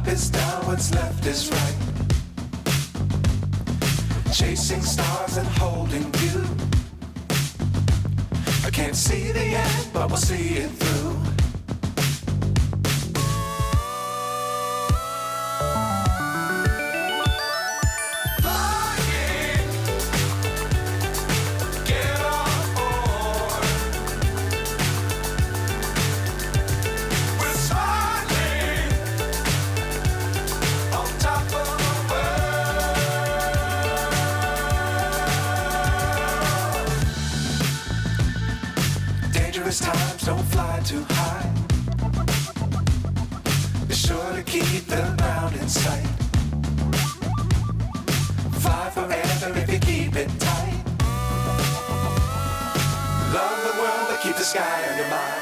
up is down, what's left is right. Chasing stars and holding you. I can't see the end, but we'll see it through. Times don't fly too high. Be sure to keep the ground in sight. Fly forever if you keep it tight. Love the world, but keep the sky on your mind.